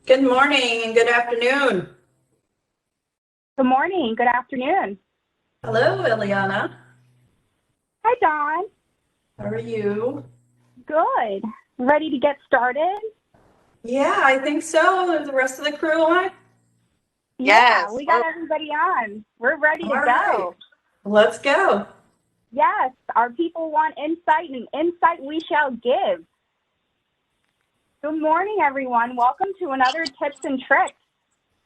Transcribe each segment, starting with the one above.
Good morning and good afternoon. Good morning. Good afternoon. Hello, Ileana. Hi, Dawn. How are you? Good. Ready to get started? Yeah, I think so. Is the rest of the crew on? Yeah, Yes. we got everybody on. We're ready All to right. go. Let's go. Yes, our people want insight, and insight we shall give. Good morning, everyone. Welcome to another Tips and Tricks.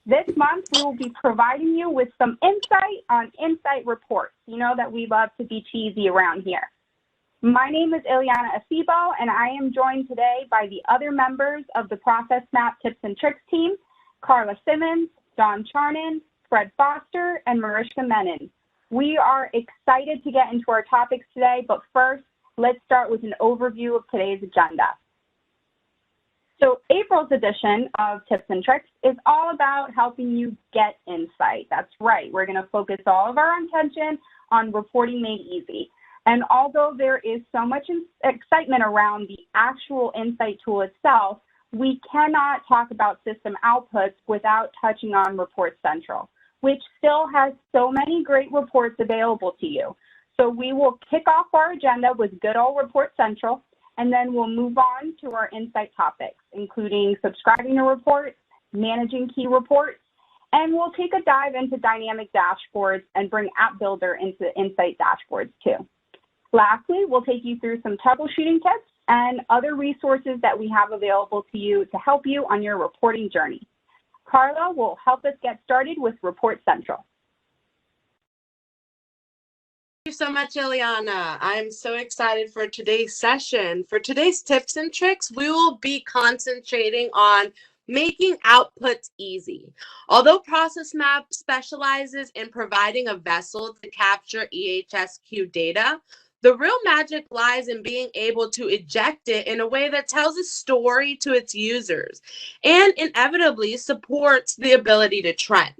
This month, we will be providing you with some insight on insight reports. You know that we love to be cheesy around here. My name is Ileana Acebo, and I am joined today by the other members of the Process Map Tips and Tricks team, Carla Simmons, Dawn Charnan, Fred Foster, and Mariska Menon. We are excited to get into our topics today, but first, let's start with an overview of today's agenda. So April's edition of Tips and Tricks is all about helping you get insight. That's right. We're going to focus all of our attention on reporting made easy. And although there is so much excitement around the actual insight tool itself, we cannot talk about system outputs without touching on Report Central, which still has so many great reports available to you. So we will kick off our agenda with good old Report Central, and then we'll move on to our insight topics, including subscribing to reports, managing key reports, and we'll take a dive into dynamic dashboards and bring App Builder into Insight dashboards too. Lastly, we'll take you through some troubleshooting tips and other resources that we have available to you to help you on your reporting journey. Carla will help us get started with Report Central. Thank you so much, Ileana. I'm so excited for today's session. For today's tips and tricks, we will be concentrating on making outputs easy. Although Process Map specializes in providing a vessel to capture EHSQ data, the real magic lies in being able to eject it in a way that tells a story to its users and inevitably supports the ability to trend.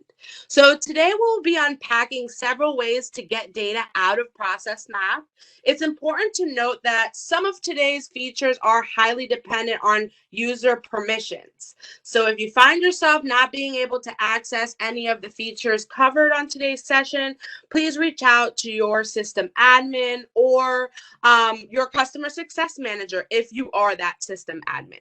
So today we'll be unpacking several ways to get data out of Process Map. It's important to note that some of today's features are highly dependent on user permissions. So if you find yourself not being able to access any of the features covered on today's session, please reach out to your system admin or your customer success manager if you are that system admin.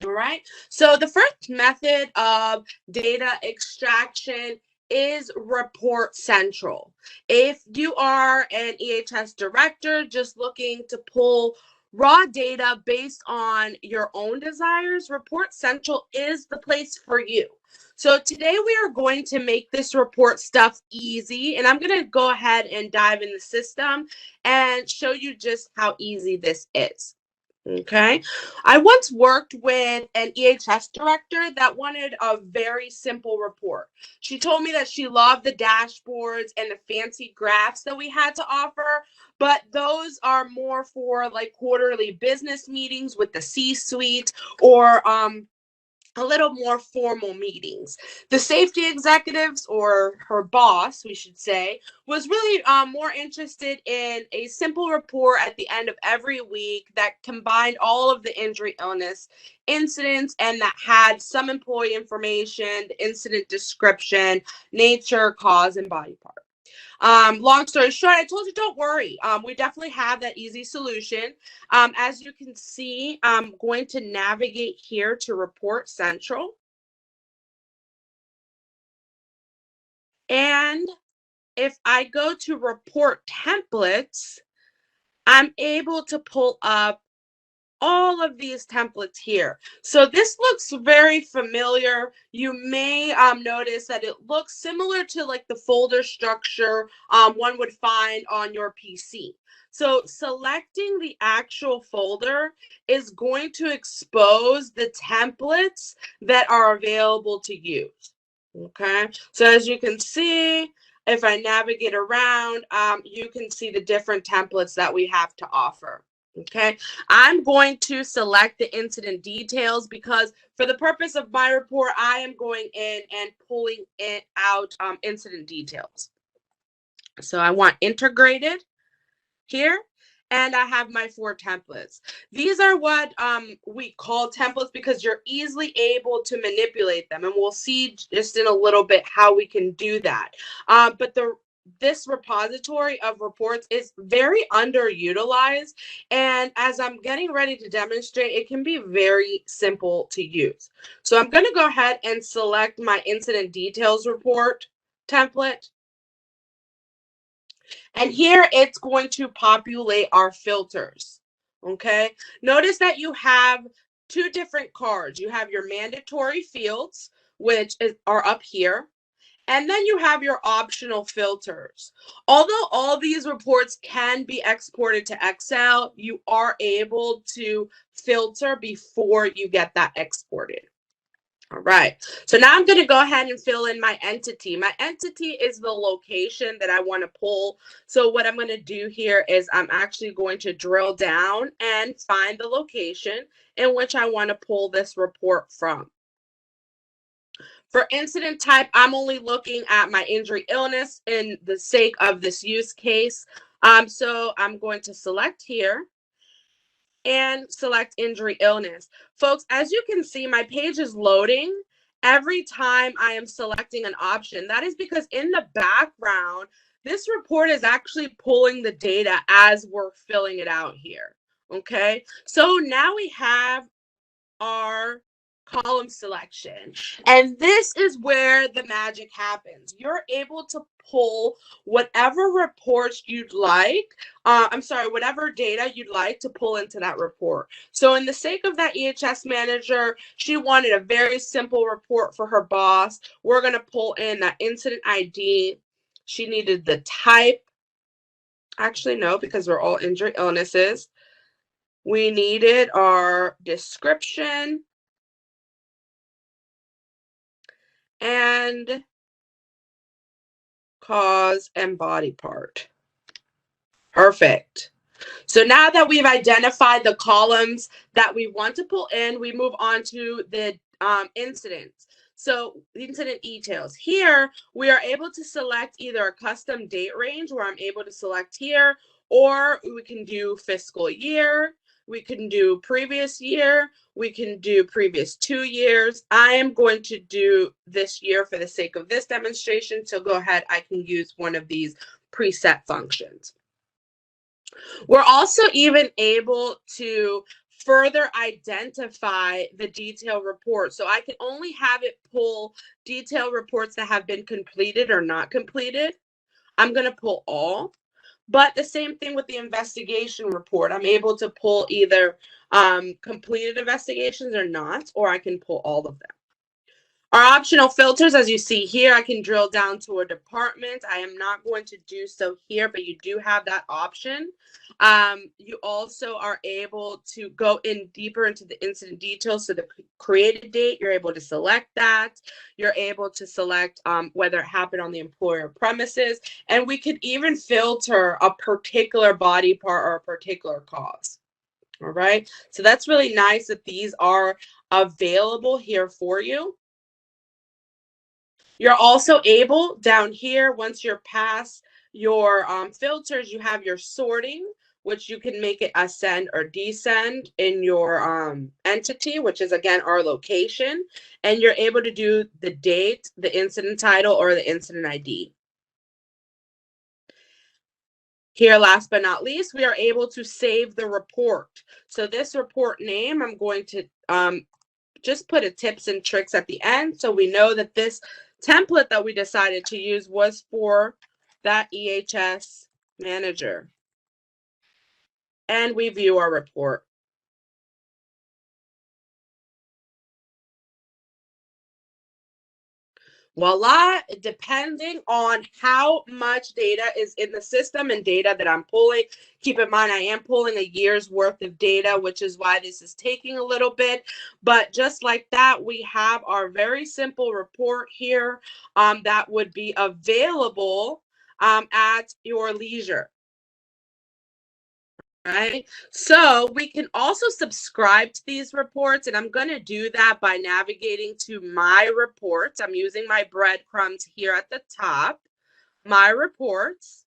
All right. So the first method of data extraction is Report Central. If you are an EHS director just looking to pull raw data based on your own desires, Report Central is the place for you. So today we are going to make this report stuff easy, and I'm going to go ahead and dive in the system and show you just how easy this is. Okay. I once worked with an EHS director that wanted a very simple report. She told me that she loved the dashboards and the fancy graphs that we had to offer, but those are more for like quarterly business meetings with the C-suite or a little more formal meetings. The safety executives, or her boss, we should say, was really more interested in a simple report at the end of every week that combined all of the injury, illness, incidents, and that had some employee information, the incident description, nature, cause, and body part. Long story short, I told you, don't worry. We definitely have that easy solution. As you can see, I'm going to navigate here to Report Central. And if I go to Report Templates, I'm able to pull up all of these templates here. So this looks very familiar. You may notice that it looks similar to like the folder structure one would find on your PC. So selecting the actual folder is going to expose the templates that are available to use. Okay, so as you can see, if I navigate around, you can see the different templates that we have to offer. Okay, I'm going to select the incident details because for the purpose of my report, I am going in and pulling it out incident details. So I want integrated here. and I have my 4 templates. These are what we call templates because you're easily able to manipulate them, and we'll see just in a little bit how we can do that. But this repository of reports is very underutilized, and as I'm getting ready to demonstrate, it can be very simple to use. So I'm going to go ahead and select my incident details report template. And here it's going to populate our filters, okay? Notice that you have 2 different cards. You have your mandatory fields, which are up here, and then you have your optional filters. Although all these reports can be exported to Excel, you are able to filter before you get that exported. All right, so now I'm going to go ahead and fill in my entity. My entity is the location that I want to pull. So what I'm going to do here is I'm actually going to drill down and find the location in which I want to pull this report from. For incident type, I'm only looking at my injury illness in the sake of this use case. So I'm going to select here and select injury illness. Folks, as you can see, my page is loading every time I am selecting an option. That is because in the background, this report is actually pulling the data as we're filling it out here. Okay, so now we have our column selection, and this is where the magic happens. You're able to pull whatever reports you'd like, whatever data you'd like to pull into that report. So in the sake of that EHS manager, she wanted a very simple report for her boss. We're going to pull in that incident ID. She needed the type. Actually, no, because we're all injury illnesses. We needed our description and cause and body part. Perfect. So now that we've identified the columns that we want to pull in, we move on to the incidents. So incident details. Here, we are able to select either a custom date range where I'm able to select here, or we can do fiscal year. We can do previous year. We can do previous 2 years. I am going to do this year for the sake of this demonstration. So go ahead, I can use one of these preset functions. We're also even able to further identify the detailed report. So I can only have it pull detailed reports that have been completed or not completed. I'm going to pull all. But the same thing with the investigation report. I'm able to pull either completed investigations or not, or I can pull all of them. Our optional filters, as you see here, I can drill down to a department. I am not going to do so here, but you do have that option. You also are able to go in deeper into the incident details. So the created date, you're able to select that. You're able to select whether it happened on the employer premises. And we could even filter a particular body part or a particular cause. All right. So that's really nice that these are available here for you. You're also able down here, once you're past your filters, you have your sorting, which you can make it ascend or descend in your entity, which is again our location. And you're able to do the date, the incident title, or the incident ID. Here, last but not least, we are able to save the report. So this report name, I'm going to just put a tips and tricks at the end so we know that this template that we decided to use was for that EHS manager. And we view our report. Voila, depending on how much data is in the system and data that I'm pulling. Keep in mind, I am pulling a year's worth of data, which is why this is taking a little bit. But just like that, we have our very simple report here that would be available at your leisure. Right, so we can also subscribe to these reports, and I'm going to do that by navigating to my reports. I'm using my breadcrumbs here at the top, my reports,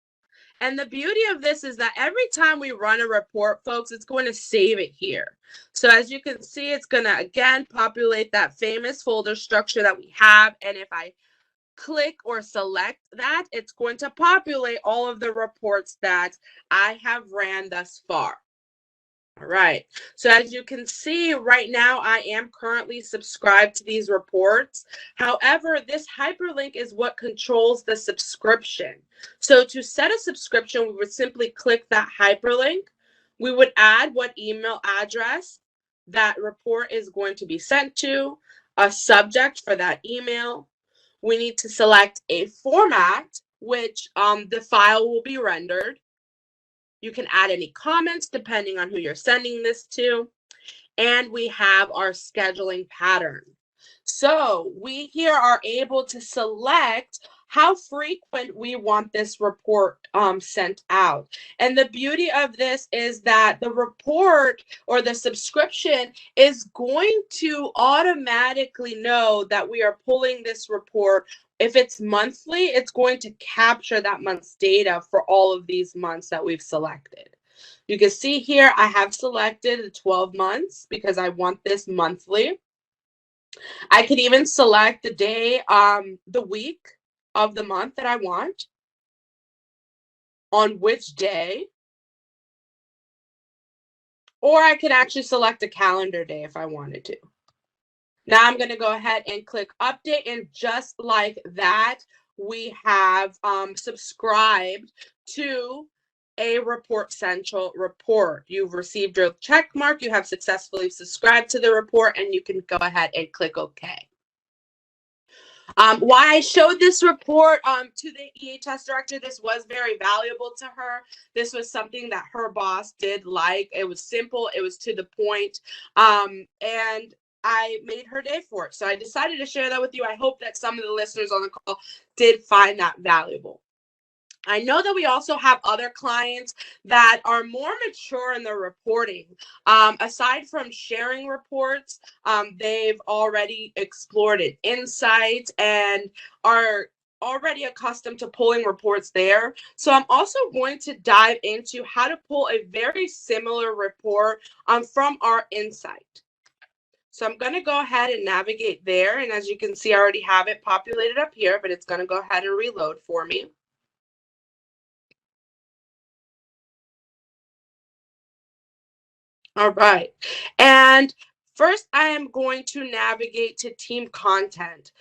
And the beauty of this is that every time we run a report, folks, it's going to save it here. So as you can see, it's going to, again, populate that famous folder structure that we have. And if I click or select that, it's going to populate all of the reports that I have ran thus far. All right, so as you can see right now, I am currently subscribed to these reports. However, this hyperlink is what controls the subscription. So to set a subscription, we would simply click that hyperlink. We would add what email address that report is going to be sent to, a subject for that email. We need to select a format, which the file will be rendered. You can add any comments depending on who you're sending this to. And we have our scheduling pattern. So we here are able to select how frequent we want this report sent out. And the beauty of this is that the report or the subscription is going to automatically know that we are pulling this report. If it's monthly, it's going to capture that month's data for all of these months that we've selected. You can see here I have selected the 12 months because I want this monthly. I could even select the day, the week of the month that I want, on which day, or I could actually select a calendar day if I wanted to. Now I'm going to go ahead and click update, and just like that, we have subscribed to a Report Central report. You've received your check mark, you have successfully subscribed to the report, and you can go ahead and click OK. Why I showed this report to the EHS director, this was very valuable to her. This was something that her boss did like. It was simple, it was to the point, and I made her day for it. So I decided to share that with you. I hope that some of the listeners on the call did find that valuable. I know that we also have other clients that are more mature in their reporting. Aside from sharing reports, they've already explored an Insight and are already accustomed to pulling reports there. So I'm also going to dive into how to pull a very similar report from our Insight. So I'm going to go ahead and navigate there. And as you can see, I already have it populated up here, but it's going to go ahead and reload for me. All right. And first, I am going to navigate to team content.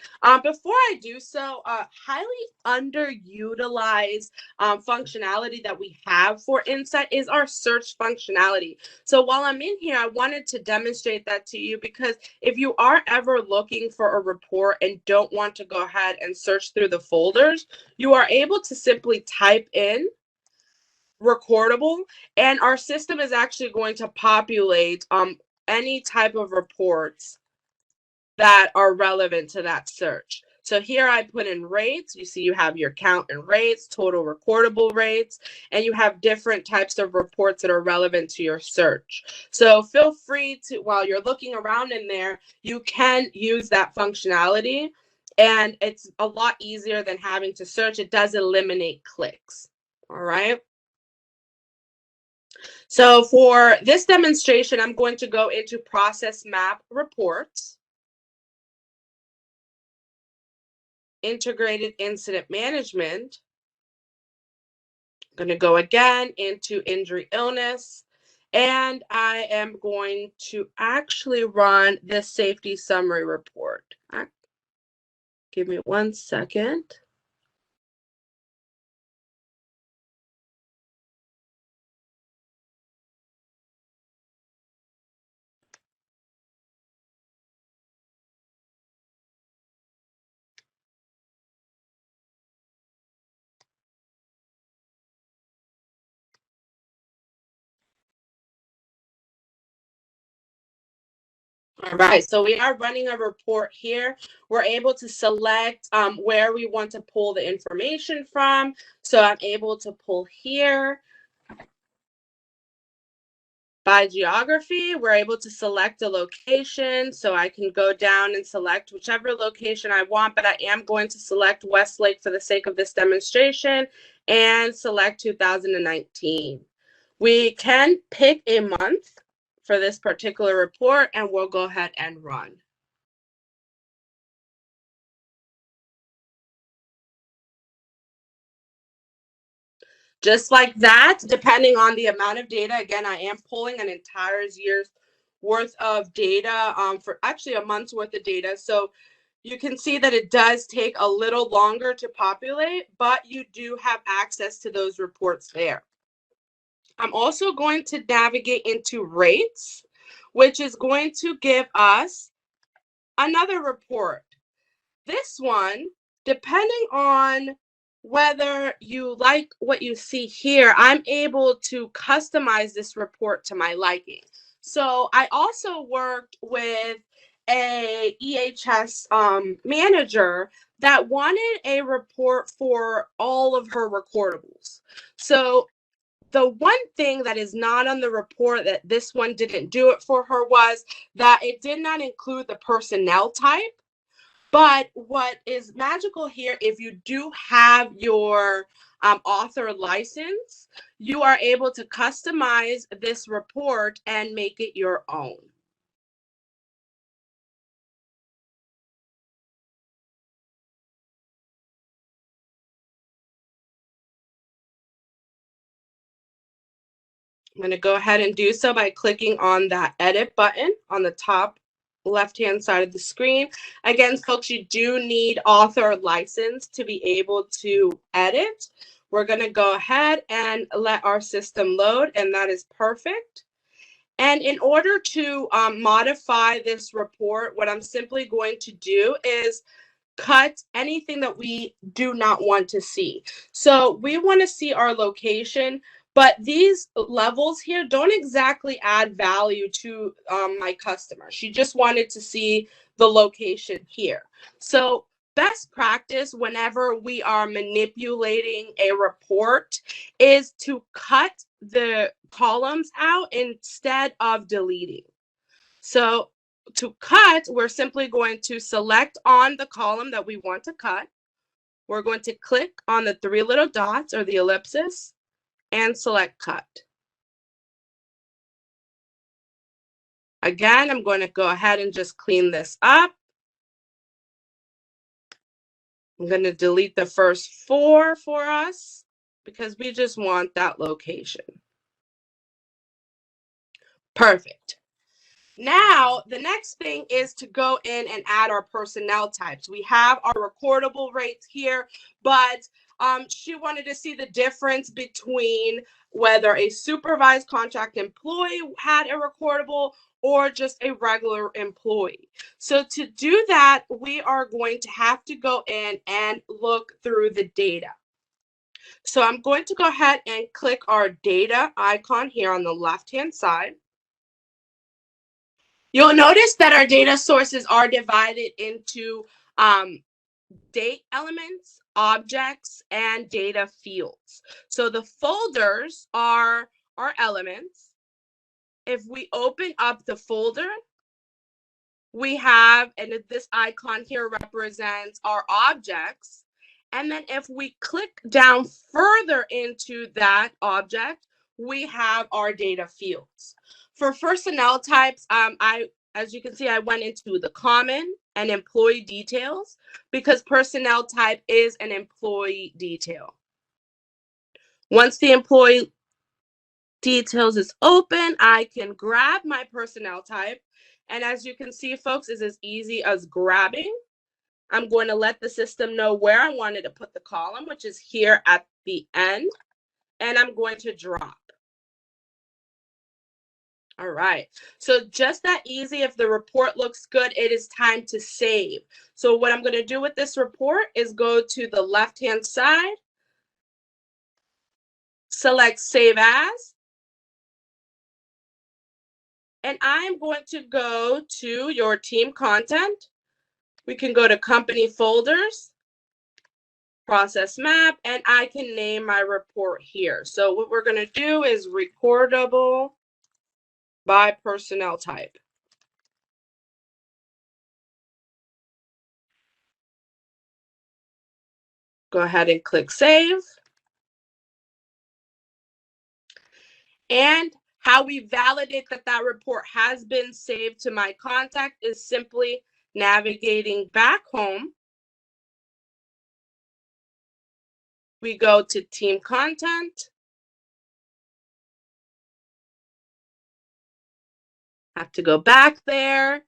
Before I do so, highly underutilized functionality that we have for Insight is our search functionality. So while I'm in here, I wanted to demonstrate that to you, because if you are ever looking for a report and don't want to go ahead and search through the folders, you are able to simply type in recordable, and our system is actually going to populate any type of reports that are relevant to that search. So here I put in rates. You see you have your count and rates, total recordable rates, and you have different types of reports that are relevant to your search. So feel free to, while you're looking around in there, you can use that functionality, and it's a lot easier than having to search. It does eliminate clicks. All right. So for this demonstration, I'm going to go into Process Map Reports, Integrated Incident Management. I'm going to go again into Injury Illness, and I am going to actually run the Safety Summary Report. Give me 1 second. All right, so we are running a report here. We're able to select where we want to pull the information from. So I'm able to pull here. By geography, we're able to select a location, so I can go down and select whichever location I want, but I am going to select Westlake for the sake of this demonstration. and select 2019. We can pick a month for this particular report, and we'll go ahead and run. Just like that, depending on the amount of data, again, I am pulling an entire year's worth of data for actually a month's worth of data. So you can see that it does take a little longer to populate, but you do have access to those reports there. I'm also going to navigate into rates, which is going to give us another report. This one, depending on whether you like what you see here, I'm able to customize this report to my liking. So I also worked with a EHS manager that wanted a report for all of her recordables. So the one thing that is not on the report that this one didn't do it for her was that it did not include the personnel type. But what is magical here, if you do have your author license, you are able to customize this report and make it your own. I'm going to go ahead and do so by clicking on that edit button on the top left-hand side of the screen. Again, folks, you do need author license to be able to edit. We're going to go ahead and let our system load, and that is perfect. And in order to modify this report, what I'm simply going to do is cut anything that we do not want to see. So we want to see our location, but these levels here don't exactly add value to my customer. She just wanted to see the location here. So best practice whenever we are manipulating a report is to cut the columns out instead of deleting. So to cut, we're simply going to select on the column that we want to cut. We're going to click on the three little dots or the ellipsis and select cut. Again, I'm going to go ahead and just clean this up. I'm going to delete the first 4 for us because we just want that location. Perfect. Now, the next thing is to go in and add our personnel types. We have our recordable rates here, but she wanted to see the difference between whether a supervised contract employee had a recordable or just a regular employee. So to do that, we are going to have to go in and look through the data. So I'm going to go ahead and click our data icon here on the left-hand side. You'll notice that our data sources are divided into date elements, objects, and data fields. So the folders are our elements. If we open up the folder, we have, and this icon here represents our objects. And then if we click down further into that object, we have our data fields. For personnel types, as you can see, I went into the common and employee details because personnel type is an employee detail. Once the employee details is open, I can grab my personnel type. And as you can see, folks, it's as easy as grabbing. I'm going to let the system know where I wanted to put the column, which is here at the end, and I'm going to drop. All right, so just that easy. If the report looks good, it is time to save. So what I'm going to do with this report is go to the left-hand side, select Save As, and I'm going to go to your team content. We can go to company folders, process map, and I can name my report here. So what we're going to do is recordable by personnel type. Go ahead and click save. And how we validate that that report has been saved to my contact is simply navigating back home. We go to team content. Have to go back there.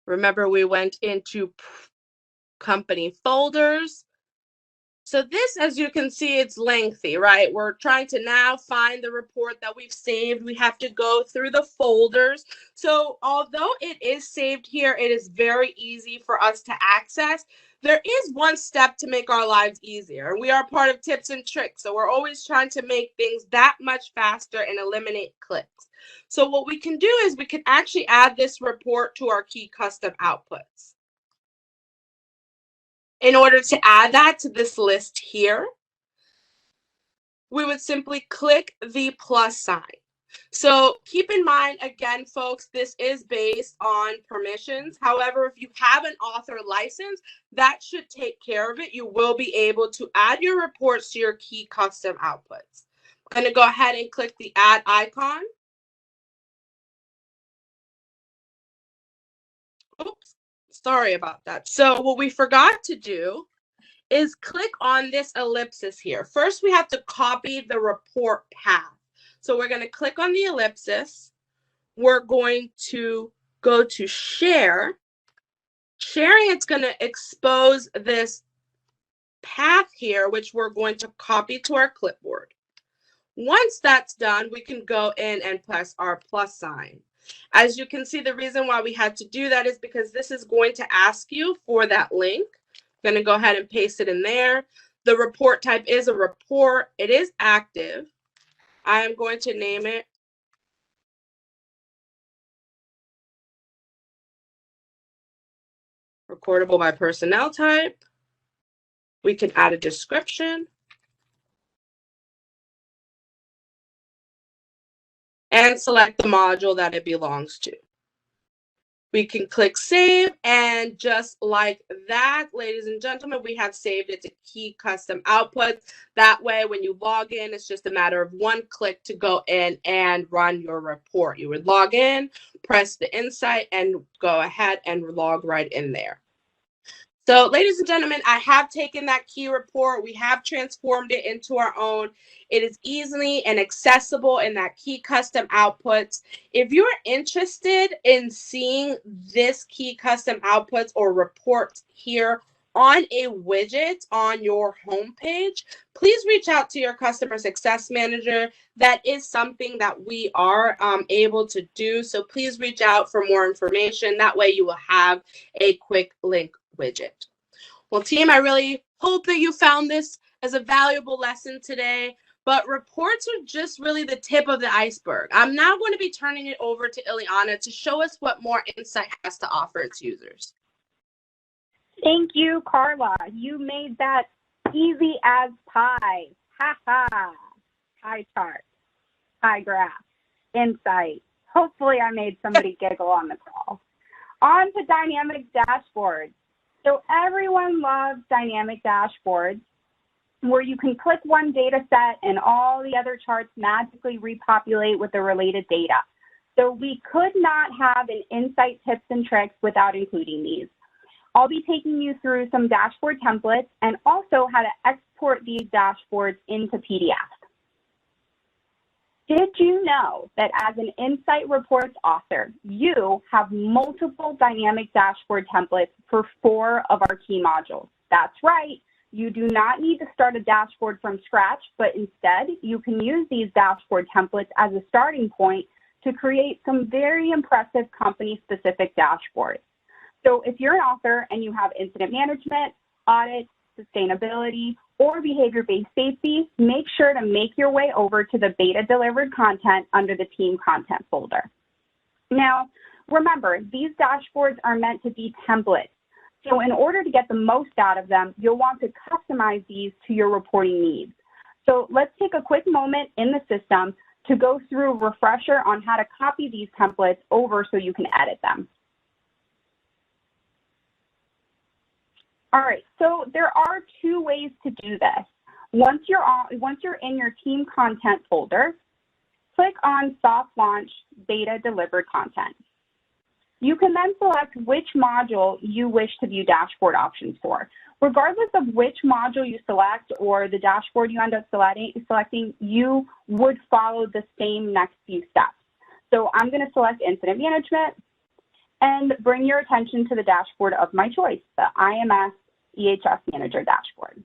Remember, we went into company folders. So this, as you can see, it's lengthy, right? We're trying to now find the report that we've saved. We have to go through the folders. So although it is saved here, it is very easy for us to access. There is one step to make our lives easier. We are part of Tips and Tricks, so we're always trying to make things that much faster and eliminate clicks. So what we can do is we can actually add this report to our key custom outputs. In order to add that to this list here, we would simply click the plus sign. So keep in mind, again, folks, this is based on permissions. However, if you have an author license, that should take care of it. You will be able to add your reports to your key custom outputs. I'm going to go ahead and click the add icon. Oops, sorry about that. So what we forgot to do is click on this ellipsis here. First, we have to copy the report path. So we're going to click on the ellipsis. We're going to go to share. Sharing, it's going to expose this path here, which we're going to copy to our clipboard. Once that's done, we can go in and press our plus sign. As you can see, the reason why we had to do that is because this is going to ask you for that link. I'm going to go ahead and paste it in there. The report type is a report. It is active. I am going to name it recordable by personnel type. We can add a description. And select the module that it belongs to. We can click save, and just like that, ladies and gentlemen, we have saved it to key custom outputs. That way, when you log in, it's just a matter of one click to go in and run your report. You would log in, press the insight, and go ahead and log right in there. So, ladies and gentlemen, I have taken that key report. We have transformed it into our own. It is easily and accessible in that key custom outputs. If you're interested in seeing this key custom outputs or reports here on a widget on your homepage, please reach out to your customer success manager. That is something that we are able to do. So please reach out for more information. That way you will have a quick link widget. Well, team, I really hope that you found this as a valuable lesson today, but reports are just really the tip of the iceberg. I'm now going to be turning it over to Ileana to show us what more Insight has to offer its users. Thank you, Carla. You made that easy as pie. Ha ha. Pie chart, pie graph, Insight. Hopefully I made somebody giggle on the call. On to dynamic dashboards. So everyone loves dynamic dashboards where you can click one data set and all the other charts magically repopulate with the related data. So we could not have an Insight tips and tricks without including these. I'll be taking you through some dashboard templates and also how to export these dashboards into PDF. Did you know that as an Insight Reports author, you have multiple dynamic dashboard templates for 4 of our key modules? That's right. You do not need to start a dashboard from scratch, but instead you can use these dashboard templates as a starting point to create some very impressive company-specific dashboards. So if you're an author and you have incident management, audit, sustainability, or behavior-based safety, make sure to make your way over to the beta-delivered content under the team content folder. Now, remember, these dashboards are meant to be templates. So in order to get the most out of them, you'll want to customize these to your reporting needs. So let's take a quick moment in the system to go through a refresher on how to copy these templates over so you can edit them. All right, so there are 2 ways to do this. Once you're in your team content folder, click on Soft Launch Beta Delivered Content. You can then select which module you wish to view dashboard options for. Regardless of which module you select or the dashboard you end up selecting, you would follow the same next few steps. So I'm going to select Incident Management and bring your attention to the dashboard of my choice, the IMS EHS Manager dashboard.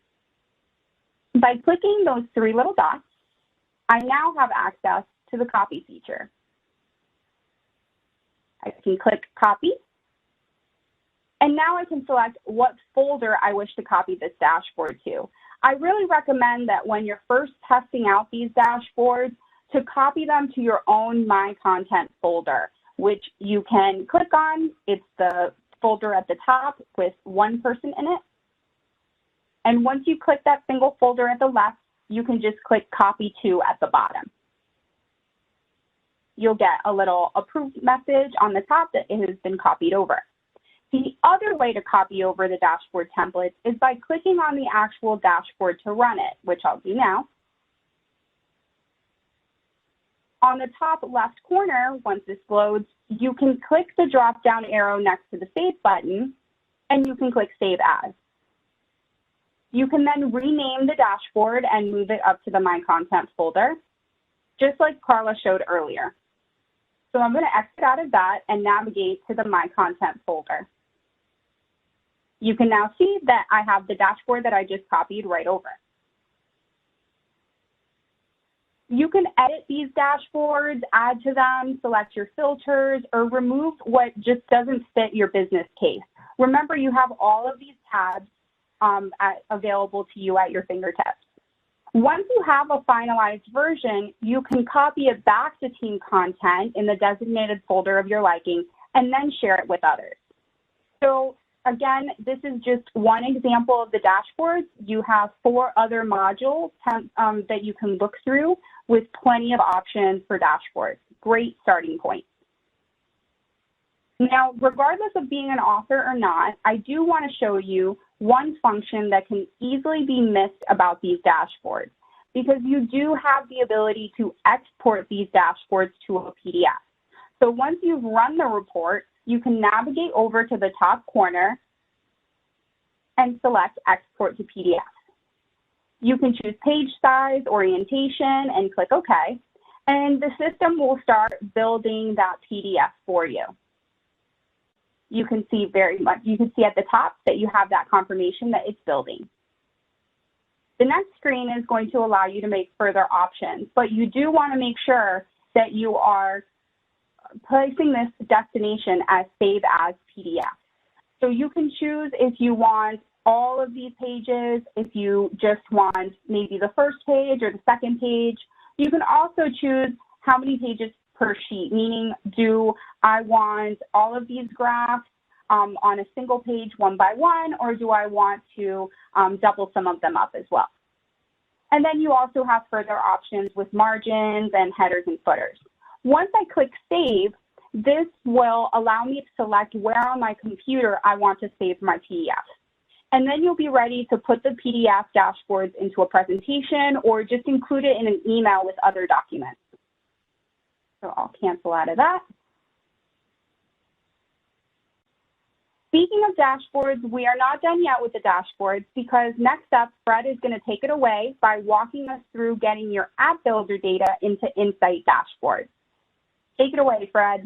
By clicking those three little dots, I now have access to the copy feature. I can click Copy, and now I can select what folder I wish to copy this dashboard to. I really recommend that when you're first testing out these dashboards, to copy them to your own My Content folder, which you can click on. It's the folder at the top with one person in it. And once you click that single folder at the left, you can just click Copy To at the bottom. You'll get a little approved message on the top that it has been copied over. The other way to copy over the dashboard templates is by clicking on the actual dashboard to run it, which I'll do now. On the top left corner, once this loads, you can click the drop-down arrow next to the Save button, and you can click Save As. You can then rename the dashboard and move it up to the My Content folder, just like Carla showed earlier. So I'm going to exit out of that and navigate to the My Content folder. You can now see that I have the dashboard that I just copied right over. You can edit these dashboards, add to them, select your filters, or remove what just doesn't fit your business case. Remember, you have all of these tabs available to you at your fingertips. Once you have a finalized version, you can copy it back to team content in the designated folder of your liking and then share it with others. So again, this is just one example of the dashboards. You have 4 other modules that you can look through with plenty of options for dashboards. Great starting point. Now, regardless of being an author or not, I do want to show you one function that can easily be missed about these dashboards, because you do have the ability to export these dashboards to a PDF. So once you've run the report, you can navigate over to the top corner and select Export to PDF. You can choose page size, orientation, and click OK, and the system will start building that PDF for you. You can see at the top that you have that confirmation that it's building. The next screen is going to allow you to make further options, but you do want to make sure that you are placing this destination as Save As PDF. So you can choose if you want all of these pages, if you just want maybe the first page or the second page. You can also choose how many pages per sheet, meaning do I want all of these graphs on a single page one by one, or do I want to double some of them up as well? And then you also have further options with margins and headers and footers. Once I click Save, this will allow me to select where on my computer I want to save my PDF. And then you'll be ready to put the PDF dashboards into a presentation or just include it in an email with other documents. So I'll cancel out of that. Speaking of dashboards, we are not done yet with the dashboards, because next up, Fred is going to take it away by walking us through getting your app builder data into Insight dashboards. Take it away, Fred.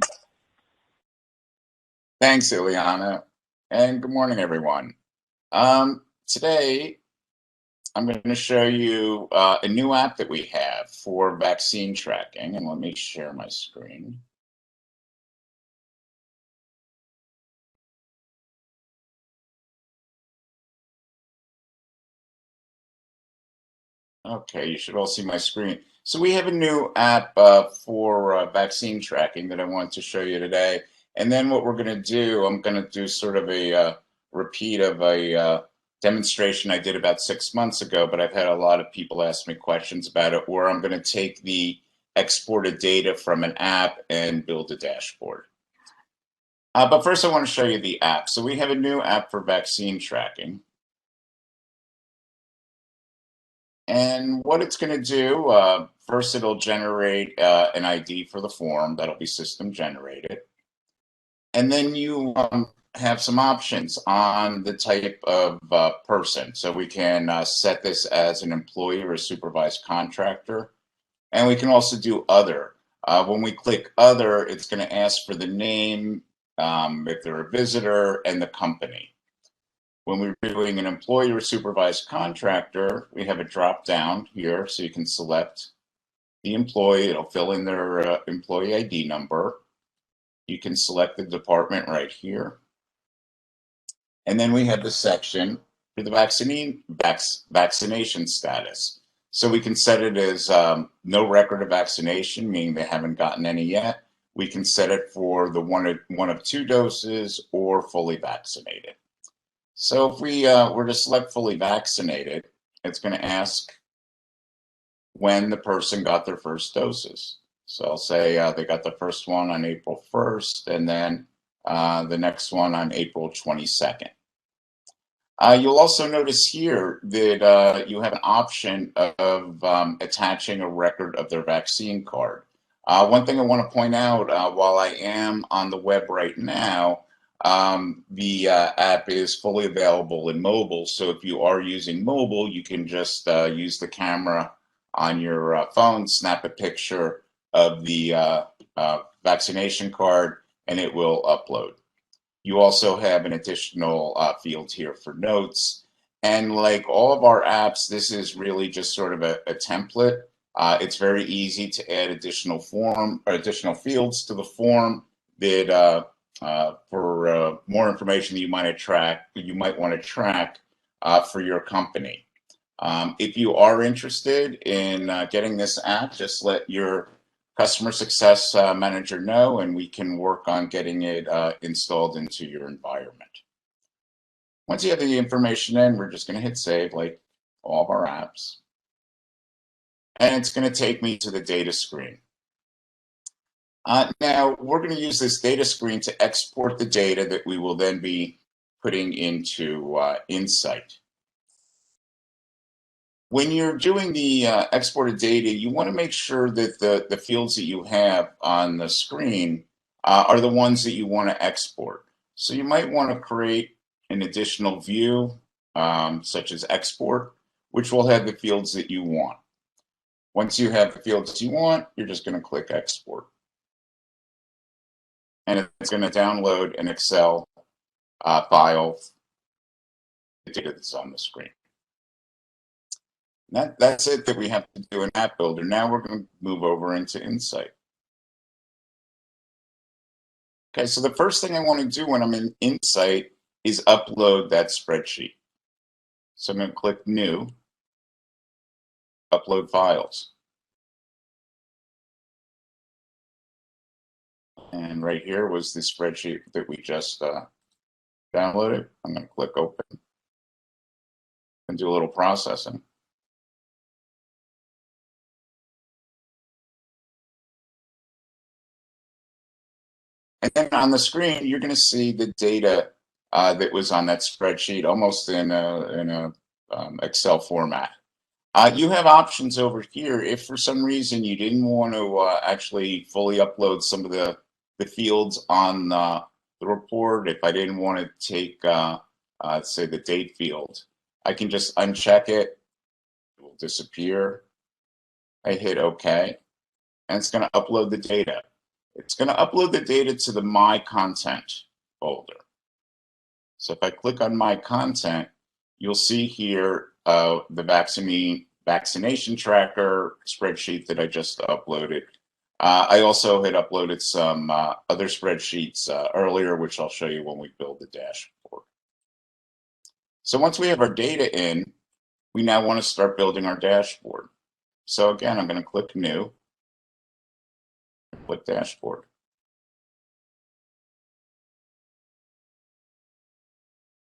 Thanks, Ileana, and good morning, everyone. Today, I'm going to show you a new app that we have for vaccine tracking, and let me share my screen. Okay, you should all see my screen. So we have a new app for vaccine tracking that I want to show you today. And then what we're going to do, I'm going to do sort of a repeat of a demonstration I did about 6 months ago, but I've had a lot of people ask me questions about it, where I'm going to take the exported data from an app and build a dashboard. But first I want to show you the app. So we have a new app for vaccine tracking. And what it's going to do, first it'll generate an ID for the form that'll be system generated. And then you have some options on the type of person. So we can set this as an employee or a supervised contractor. And we can also do other. When we click other, it's going to ask for the name, if they're a visitor, and the company. When we're doing an employee or supervised contractor, we have a drop down here, so you can select the employee. It'll fill in their employee ID number. You can select the department right here. And then we have the section for the vaccination status. So we can set it as no record of vaccination, meaning they haven't gotten any yet. We can set it for the one of 2 doses or fully vaccinated. So if we were to select fully vaccinated, it's going to ask when the person got their first doses. So I'll say they got the first one on April 1st, and then the next one on April 22nd. You'll also notice here that you have an option of attaching a record of their vaccine card. One thing I want to point out, while I am on the web right now, the app is fully available in mobile. So if you are using mobile, you can just use the camera on your phone, snap a picture of the vaccination card, and it will upload. You also have an additional field here for notes. And like all of our apps, this is really just sort of a template. It's very easy to add additional fields to the form that for more information that you might want to track for your company. If you are interested in getting this app, just let your customer success manager know, and we can work on getting it installed into your environment. Once you have the information in, we're just going to hit save like all of our apps. And it's going to take me to the data screen. Now, we're going to use this data screen to export the data that we will then be putting into Insight. When you're doing the exported data, you want to make sure that the fields that you have on the screen are the ones that you want to export. So you might want to create an additional view, such as export, which will have the fields that you want. Once you have the fields you want, you're just going to click export. And it's going to download an Excel file, the data that's on the screen. That's it that we have to do in App Builder. Now we're going to move over into Insight. Okay, so the first thing I want to do when I'm in Insight is upload that spreadsheet. So I'm going to click New, Upload Files. And right here was the spreadsheet that we just downloaded. I'm going to click Open and do a little processing. And then on the screen, you're going to see the data that was on that spreadsheet, almost in a Excel format. You have options over here. If for some reason you didn't want to actually fully upload some of the fields on the report, if I didn't want to take, say, the date field, I can just uncheck it. It will disappear. I hit OK, and it's going to upload the data. It's going to upload the data to the My Content folder. So if I click on My Content, you'll see here the vaccination tracker spreadsheet that I just uploaded. I also had uploaded some other spreadsheets earlier, which I'll show you when we build the dashboard. So once we have our data in, we now want to start building our dashboard. So again, I'm going to click New, click Dashboard.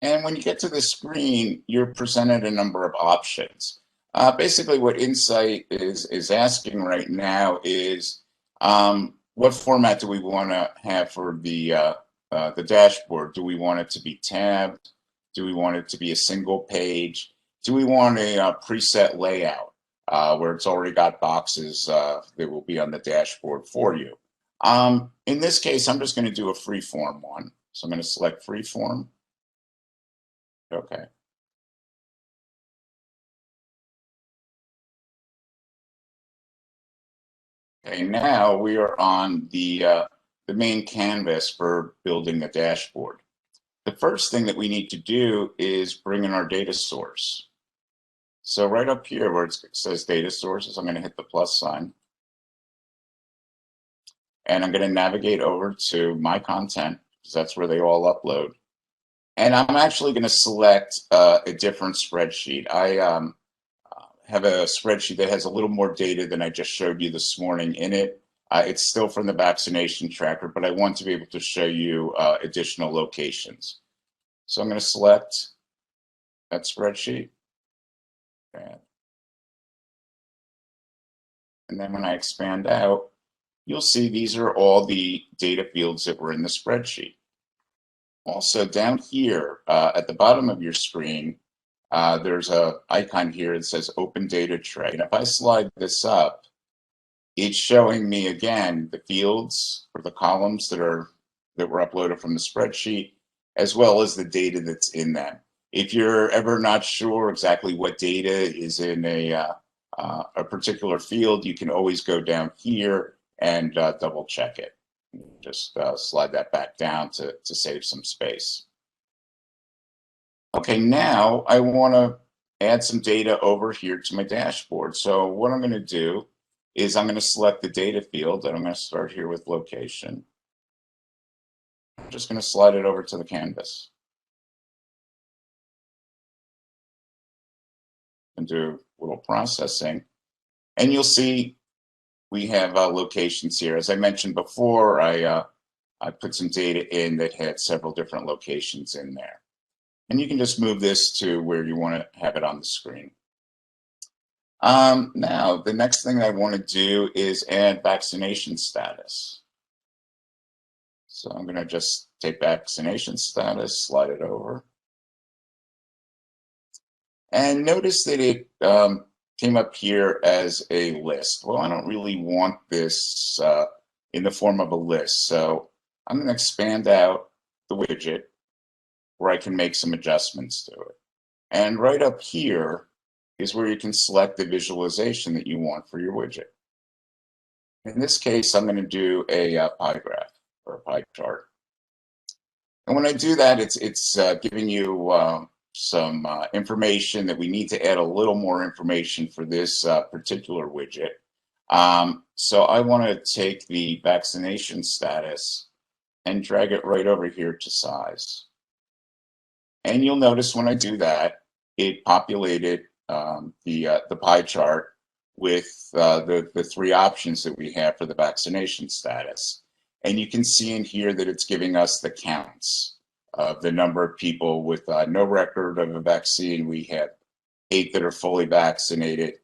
And when you get to the screen, you're presented a number of options. Basically, what Insight is asking right now is what format do we want to have for the dashboard? Do we want it to be tabbed? Do we want it to be a single page? Do we want a preset layout where it's already got boxes that will be on the dashboard for you? In this case, I'm just going to do a freeform one. So I'm going to select freeform. Okay. Okay, now we are on the main canvas for building a dashboard. The first thing that we need to do is bring in our data source. So right up here where it says data sources, I'm going to hit the plus sign. And I'm going to navigate over to my content, because that's where they all upload. And I'm actually going to select a different spreadsheet. I have a spreadsheet that has a little more data than I just showed you this morning in it. It's still from the vaccination tracker, but I want to be able to show you additional locations. So I'm going to select that spreadsheet. And then when I expand out, you'll see these are all the data fields that were in the spreadsheet. Also down here at the bottom of your screen, there's an icon here that says Open Data Tray. And if I slide this up, it's showing me again the fields or the columns that were uploaded from the spreadsheet, as well as the data that's in them. If you're ever not sure exactly what data is in a particular field, you can always go down here and double check it. Just slide that back down to save some space. Okay, now I want to add some data over here to my dashboard. So what I'm going to do is I'm going to select the data field, and I'm going to start here with location. I'm just going to slide it over to the canvas and do a little processing. And you'll see we have locations here. As I mentioned before, I put some data in that had several different locations in there. And you can just move this to where you want to have it on the screen. Now, the next thing I want to do is add vaccination status. So I'm going to just take vaccination status, slide it over. And notice that it came up here as a list. Well, I don't really want this in the form of a list. So I'm going to expand out the widget where I can make some adjustments to it. And right up here is where you can select the visualization that you want for your widget. In this case, I'm going to do a pie graph or a pie chart. And when I do that, it's giving you some information that we need to add a little more information for this particular widget. So I want to take the vaccination status and drag it right over here to size. And you'll notice when I do that, it populated the pie chart with the three options that we have for the vaccination status. And you can see in here that it's giving us the counts of the number of people with no record of a vaccine. We have 8 that are fully vaccinated,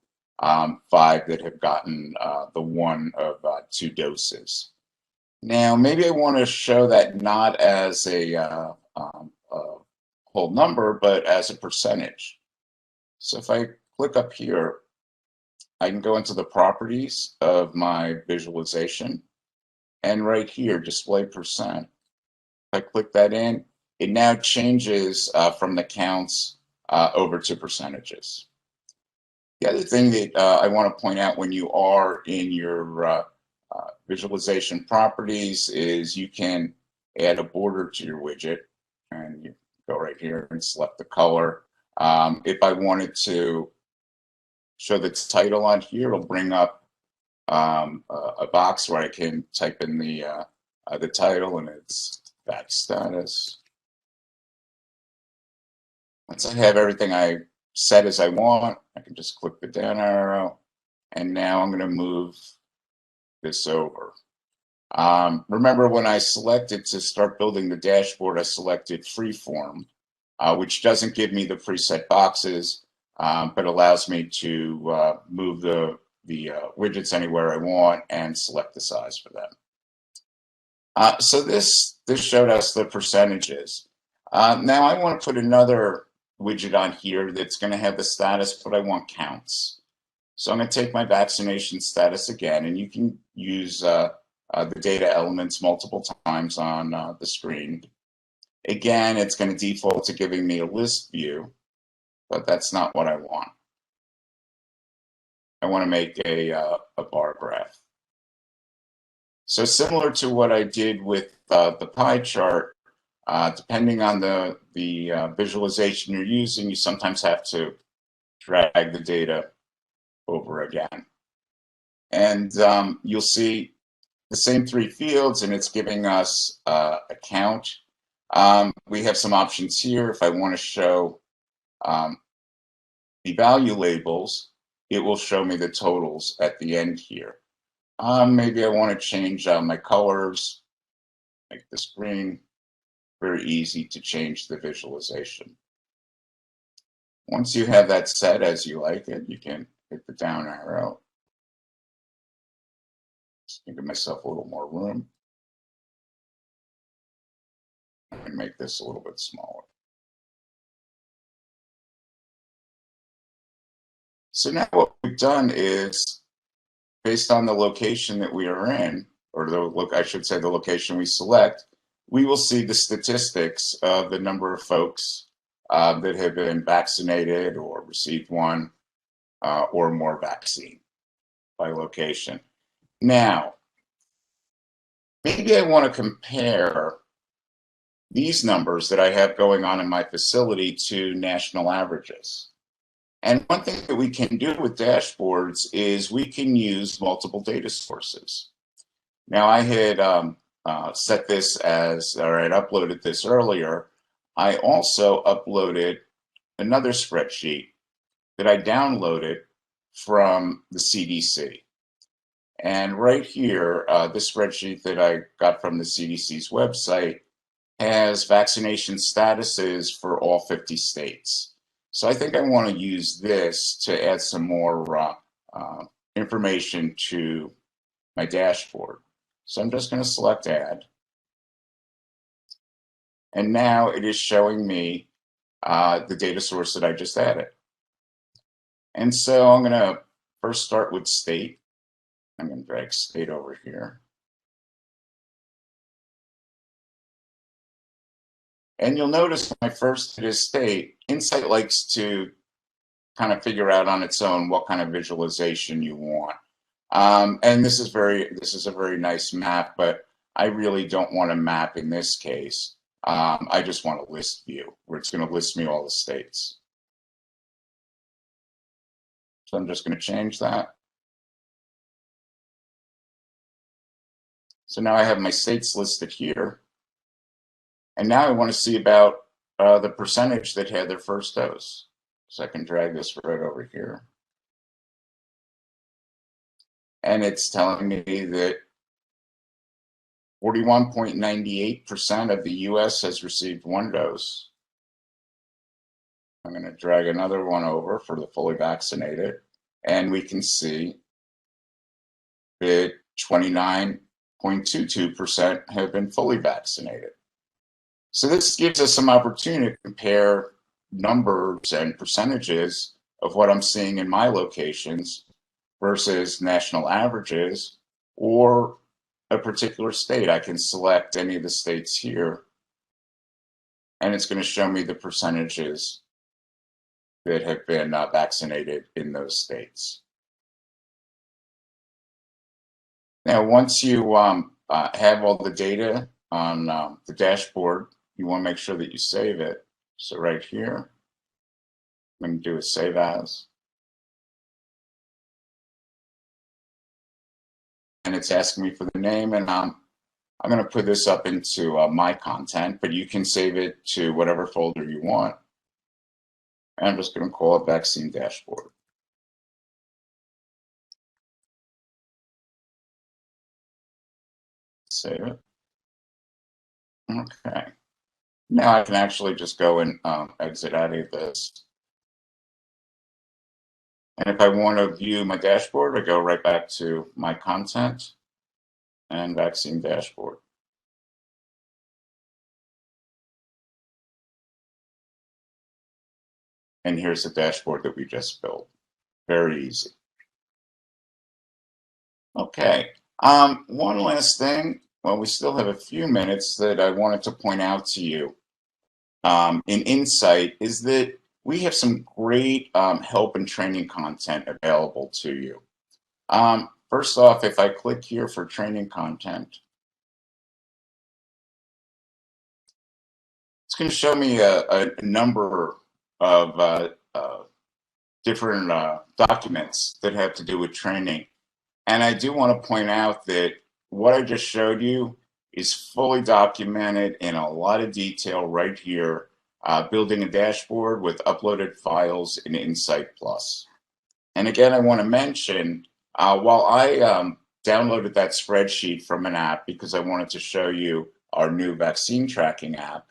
5 that have gotten the one of 2 doses. Now, maybe I want to show that not as a whole number, but as a percentage. So if I click up here, I can go into the properties of my visualization, and right here, display percent. If I click that in, it now changes from the counts over to percentages. The other thing that I want to point out when you are in your visualization properties is you can add a border to your widget, and you go right here and select the color. If I wanted to show the title on here, it'll bring up a box where I can type in the title, and it's vac status. Once I have everything I set as I want, I can just click the down arrow, and now I'm going to move this over. Remember, when I selected to start building the dashboard, I selected freeform, which doesn't give me the preset boxes, but allows me to move the widgets anywhere I want and select the size for them. So this showed us the percentages. Now I want to put another widget on here that's going to have the status, but I want counts. So I'm going to take my vaccination status again, and you can use the data elements multiple times on the screen. Again, it's going to default to giving me a list view, but that's not what I want. I want to make a bar graph. So similar to what I did with the pie chart, depending on the visualization you're using, you sometimes have to drag the data over again. And you'll see the same three fields, and it's giving us a count. We have some options here. If I want to show the value labels, it will show me the totals at the end here. Maybe I want to change my colors, make this green. Very easy to change the visualization. Once you have that set as you like it, you can hit the down arrow. Just give myself a little more room. And make this a little bit smaller. So now what we've done is, based on the location that we are in, or I should say the location we select, we will see the statistics of the number of folks that have been vaccinated or received one or more vaccine by location. Now, maybe I want to compare these numbers that I have going on in my facility to national averages. And one thing that we can do with dashboards is we can use multiple data sources. Now, I had set this as, or I had uploaded this earlier. I also uploaded another spreadsheet that I downloaded from the CDC. And right here, the spreadsheet that I got from the CDC's website has vaccination statuses for all 50 states. So I think I want to use this to add some more information to my dashboard. So I'm just going to select Add. And now it is showing me the data source that I just added. And so I'm going to first start with state. I'm going to drag state over here. And you'll notice when I first hit his state, Insight likes to kind of figure out on its own what kind of visualization you want. And this is a very nice map, but I really don't want a map in this case. I just want a list view where it's going to list me all the states. So I'm just going to change that. So now I have my states listed here. And now I want to see about the percentage that had their first dose. So I can drag this right over here. And it's telling me that 41.98% of the US has received one dose. I'm going to drag another one over for the fully vaccinated. And we can see that 29.22% have been fully vaccinated. So this gives us some opportunity to compare numbers and percentages of what I'm seeing in my locations versus national averages or a particular state. I can select any of the states here, and it's going to show me the percentages that have been vaccinated in those states. Now, once you have all the data on the dashboard, you want to make sure that you save it. So right here, I'm going to do a save as. And it's asking me for the name, and I'm going to put this up into my content, but you can save it to whatever folder you want. And I'm just going to call it Vaccine Dashboard. Save it. Okay. Now I can actually just go and exit out of this. And if I want to view my dashboard, I go right back to my content and Vaccine Dashboard. And here's the dashboard that we just built. Very easy. Okay. One last thing. Well, we still have a few minutes that I wanted to point out to you in Insight is that we have some great help and training content available to you. First off, if I click here for training content, it's going to show me a number of different documents that have to do with training. And I do want to point out that what I just showed you is fully documented in a lot of detail right here, building a dashboard with uploaded files in Insight Plus. And again, I want to mention, while I downloaded that spreadsheet from an app because I wanted to show you our new vaccine tracking app,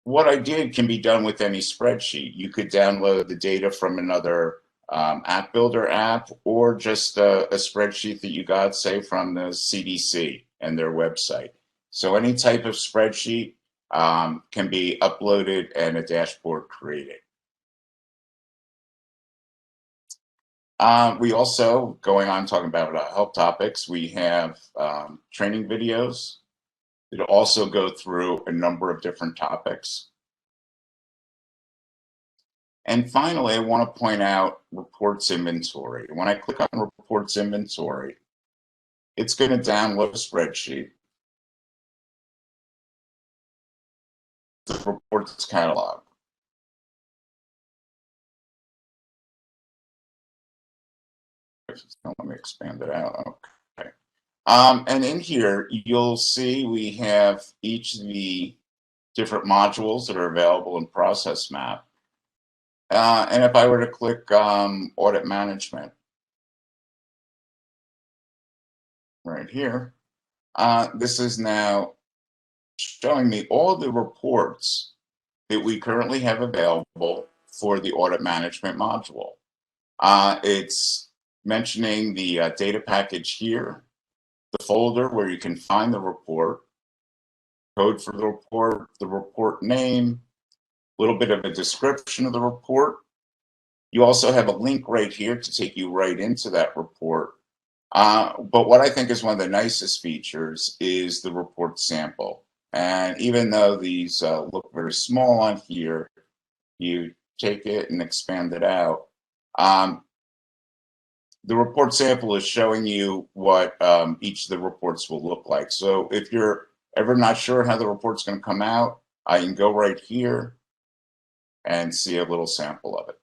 what I did can be done with any spreadsheet. You could download the data from another app builder app, or just a spreadsheet that you got, say, from the CDC and their website. So any type of spreadsheet can be uploaded and a dashboard created. We also, going on talking about help topics, we have training videos that also go through a number of different topics. And finally, I want to point out reports inventory. When I click on reports inventory, it's going to download a spreadsheet, the reports catalog. Let me expand it out. Okay. And in here, you'll see we have each of the different modules that are available in Process Map. And if I were to click Audit Management right here, this is now showing me all the reports that we currently have available for the Audit Management module. It's mentioning the data package here, the folder where you can find the report, code for the report name, a little bit of a description of the report. You also have a link right here to take you right into that report. But what I think is one of the nicest features is the report sample. And even though these look very small on here, you take it and expand it out. The report sample is showing you what each of the reports will look like. So if you're ever not sure how the report's going to come out, I can go right here and see a little sample of it.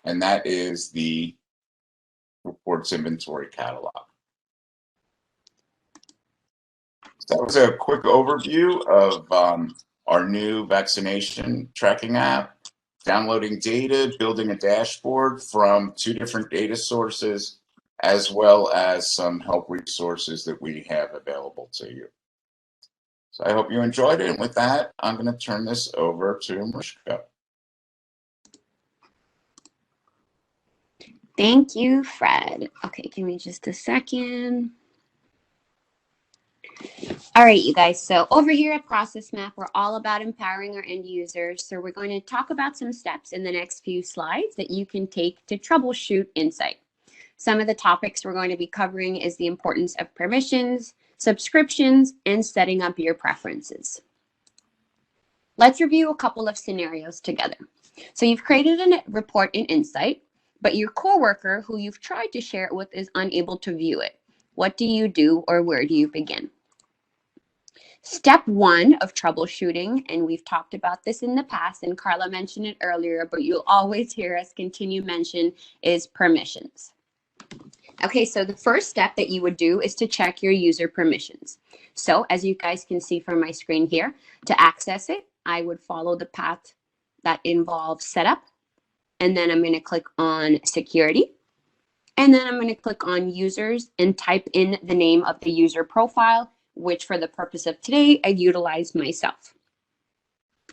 And that is the reports inventory catalog. So that was a quick overview of our new vaccination tracking app, downloading data, building a dashboard from 2 different data sources, as well as some help resources that we have available to you. So I hope you enjoyed it. And with that, I'm going to turn this over to Mariska. Thank you, Fred. Okay, give me just a second. All right, you guys. So over here at Process Map, we're all about empowering our end users. So we're going to talk about some steps in the next few slides that you can take to troubleshoot Insight. Some of the topics we're going to be covering is the importance of permissions, subscriptions, and setting up your preferences. Let's review a couple of scenarios together. So you've created a report in Insight, but your coworker who you've tried to share it with is unable to view it. What do you do, or where do you begin? Step 1 of troubleshooting, and we've talked about this in the past, and Carla mentioned it earlier, but you'll always hear us continue mention, is permissions. Okay, so the first step that you would do is to check your user permissions. So as you guys can see from my screen here, to access it, I would follow the path that involves setup, and then I'm going to click on security, and then I'm going to click on users and type in the name of the user profile, which for the purpose of today, I utilize myself.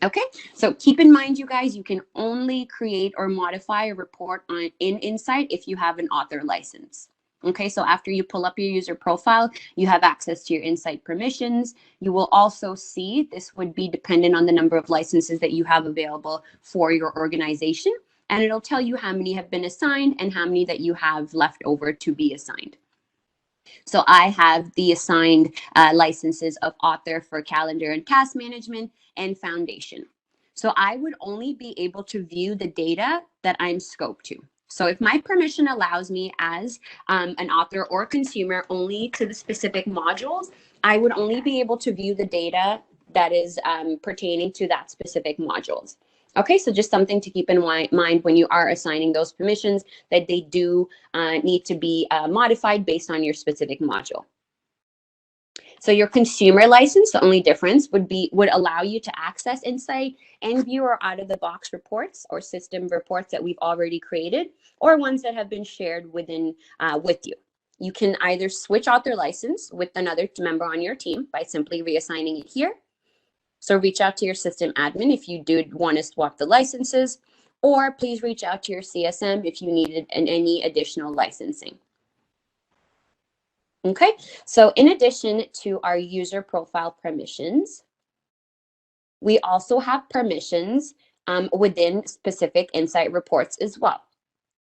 Okay, so keep in mind, you guys, you can only create or modify a report in Insight if you have an author license. Okay, so after you pull up your user profile, you have access to your Insight permissions. You will also see this would be dependent on the number of licenses that you have available for your organization. And it'll tell you how many have been assigned and how many that you have left over to be assigned. So I have the assigned licenses of author for calendar and task management and foundation. So I would only be able to view the data that I'm scoped to. So if my permission allows me as an author or consumer only to the specific modules, I would only be able to view the data that is pertaining to that specific modules. Okay, so just something to keep in mind when you are assigning those permissions, that they do need to be modified based on your specific module. So your consumer license, the only difference would allow you to access Insight and view our out-of-the-box reports or system reports that we've already created, or ones that have been shared within with you. You can either switch author license with another member on your team by simply reassigning it here. So reach out to your system admin if you do want to swap the licenses, or please reach out to your CSM if you needed any additional licensing. Okay, so in addition to our user profile permissions, we also have permissions within specific Insight reports as well.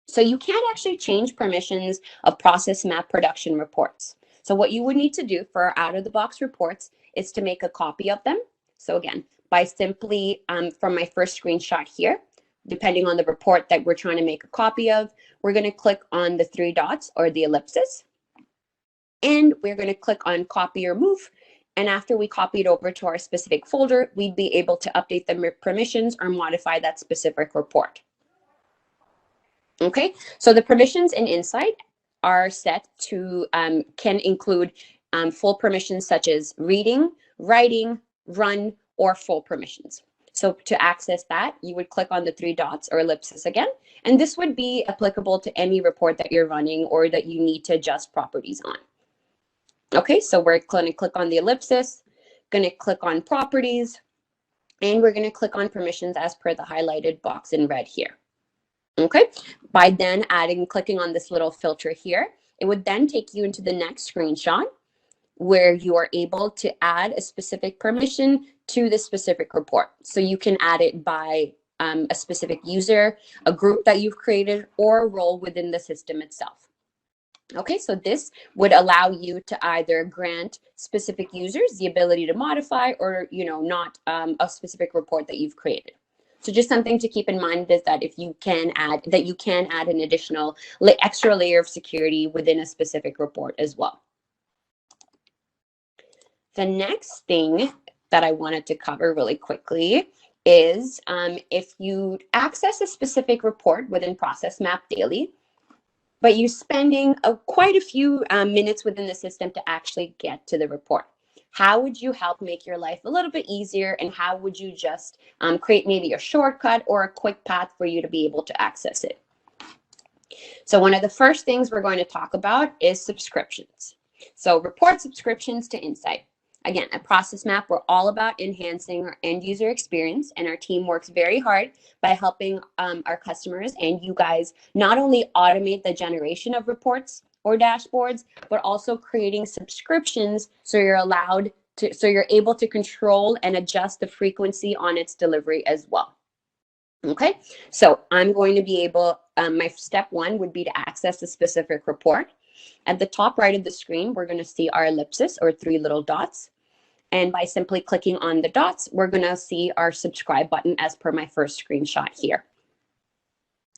So you can't actually change permissions of process map production reports. So what you would need to do for our out-of-the-box reports is to make a copy of them. So again, by simply, from my first screenshot here, depending on the report that we're trying to make a copy of, we're going to click on the 3 dots or the ellipsis. And we're going to click on copy or move. And after we copy it over to our specific folder, we'd be able to update the permissions or modify that specific report. Okay, so the permissions in Insight are set to, can include full permissions such as reading, writing, run, or full permissions. So to access that, you would click on the 3 dots or ellipsis again, and this would be applicable to any report that you're running or that you need to adjust properties on. Okay, so we're going to click on the ellipsis, going to click on properties, and we're going to click on permissions as per the highlighted box in red here. Okay, by then clicking on this little filter here, it would then take you into the next screenshot where you are able to add a specific permission to the specific report. So you can add it by a specific user, a group that you've created, or a role within the system itself. Okay, so this would allow you to either grant specific users the ability to modify or, not a specific report that you've created. So just something to keep in mind is that you can add an additional extra layer of security within a specific report as well. The next thing that I wanted to cover really quickly is if you access a specific report within Process Map Daily, but you're spending quite a few minutes within the system to actually get to the report. How would you help make your life a little bit easier, and how would you just create maybe a shortcut or a quick path for you to be able to access it? So one of the first things we're going to talk about is subscriptions. So report subscriptions to Insight. Again, at Process Map, we're all about enhancing our end user experience, and our team works very hard by helping our customers and you guys not only automate the generation of reports or dashboards, but also creating subscriptions so you're able to control and adjust the frequency on its delivery as well. Okay, so I'm going to be able, my step 1 would be to access a specific report. At the top right of the screen, we're going to see our ellipsis or 3 little dots. And by simply clicking on the dots, we're going to see our subscribe button as per my first screenshot here.